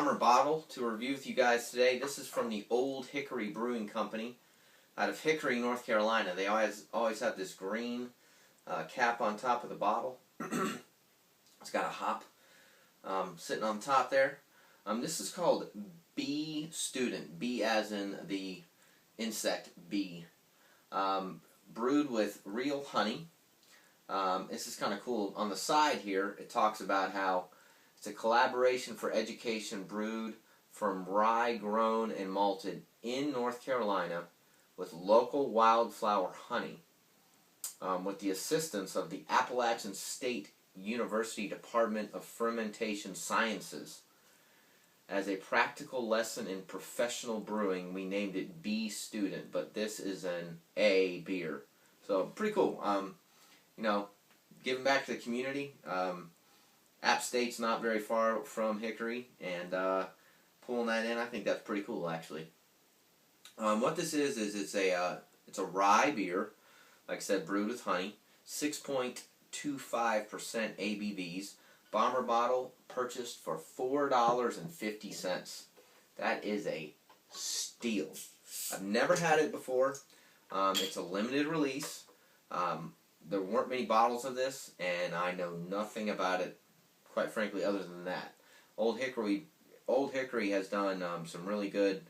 bomber bottle to review with you guys today. This is from the Olde Hickory Brewing Company out of Hickory, North Carolina. They always have this green cap on top of the bottle. It's got a hop sitting on top there. This is called Bee Student. Bee as in the insect bee. Brewed with real honey. This is kind of cool. On the side here, it talks about how it's a collaboration for education brewed from rye grown and malted in North Carolina with local wildflower honey with the assistance of the Appalachian State University Department of Fermentation Sciences. As a practical lesson in professional brewing, we named it Bee Student, but this is an A beer. So pretty cool. You know, giving back to the community. App State's not very far from Hickory, and pulling that in, I think that's pretty cool, actually. What this is it's a rye beer, like I said, brewed with honey, 6.25% ABVs. Bomber bottle purchased for $4.50. That is a steal. I've never had it before. It's a limited release. There weren't many bottles of this, and I know nothing about it, quite frankly, other than that. Olde Hickory has done some really good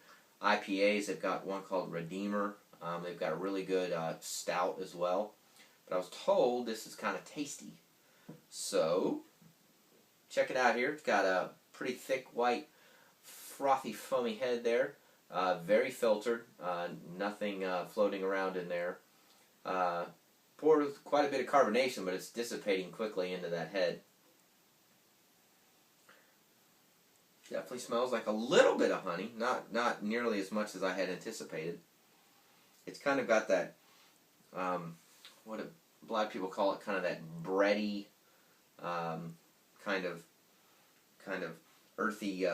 IPAs. They've got one called Redeemer. They've got a really good stout as well. But I was told this is kind of tasty. So, check it out here. It's got a pretty thick, white, frothy, foamy head there. Very filtered. Nothing floating around in there. Poured with quite a bit of carbonation, but it's dissipating quickly into that head. Definitely smells like a little bit of honey, not nearly as much as I had anticipated. It's kind of got that, what a lot of people call it, kind of that bready, kind of earthy.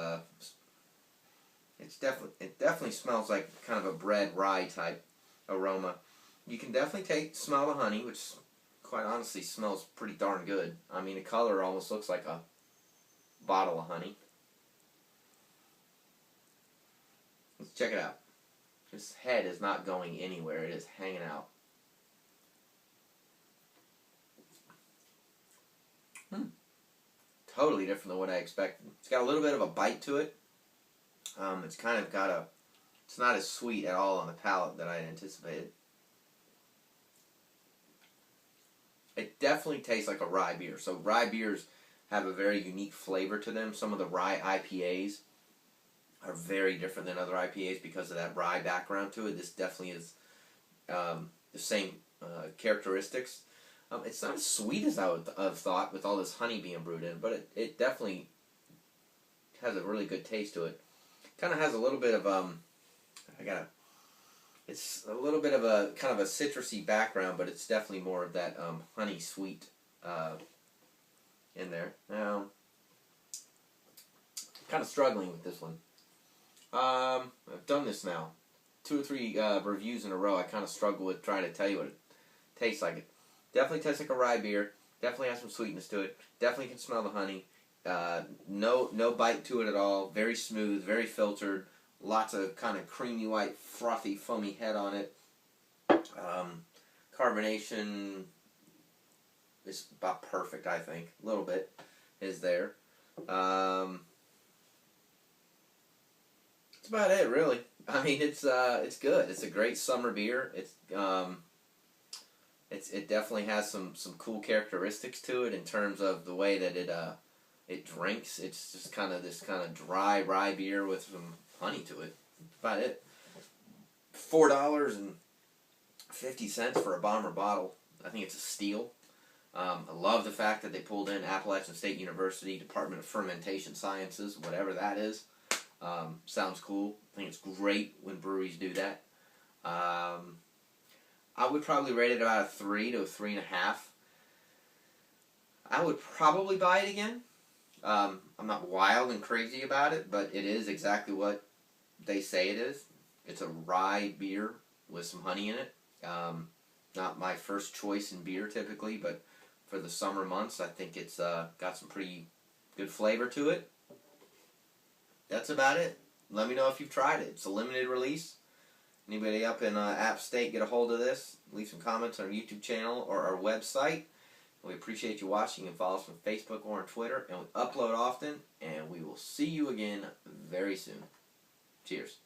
It definitely smells like kind of a bread rye type aroma. You can definitely smell the honey, which quite honestly smells pretty darn good. I mean, the color almost looks like a bottle of honey. Let's check it out. This head is not going anywhere. It is hanging out. Totally different than what I expected. It's got a little bit of a bite to it. It's kind of got it's not as sweet at all on the palate that I had anticipated. It definitely tastes like a rye beer. So rye beers have a very unique flavor to them. Some of the rye IPAs are very different than other IPAs because of that rye background to it. This definitely is the same characteristics. It's not as sweet as I would have thought with all this honey being brewed in, but it definitely has a really good taste to it. Kind of has a little bit of it's a little bit of a kind of a citrusy background, but it's definitely more of that honey sweet in there. Now, I'm kind of struggling with this one. I've done this now 2 or 3 reviews in a row. I kind of struggle with trying to tell you what it tastes like. It definitely tastes like a rye beer. Definitely has some sweetness to it. Definitely can smell the honey. No bite to it at all. Very smooth, very filtered. Lots of kind of creamy white, frothy, foamy head on it. Carbonation is about perfect, I think. A little bit is there. That's about it, really. I mean, it's good. It's a great summer beer. It definitely has some cool characteristics to it in terms of the way that it drinks. It's just kind of this kind of dry rye beer with some honey to it. That's about it. $4.50 for a bomber bottle. I think it's a steal. I love the fact that they pulled in Appalachian State University Department of Fermentation Sciences, whatever that is. Sounds cool. I think it's great when breweries do that. I would probably rate it about a 3 to a 3.5. I would probably buy it again. I'm not wild and crazy about it, but it is exactly what they say it is. It's a rye beer with some honey in it. Not my first choice in beer typically, but for the summer months, I think it's got some pretty good flavor to it. that's about it. Let me know if you've tried it. It's a limited release. Anybody up in App State, get a hold of this. Leave some comments on our YouTube channel or our website. We appreciate you watching, and follow us on Facebook or on Twitter. And we upload often, and we will see you again very soon. Cheers.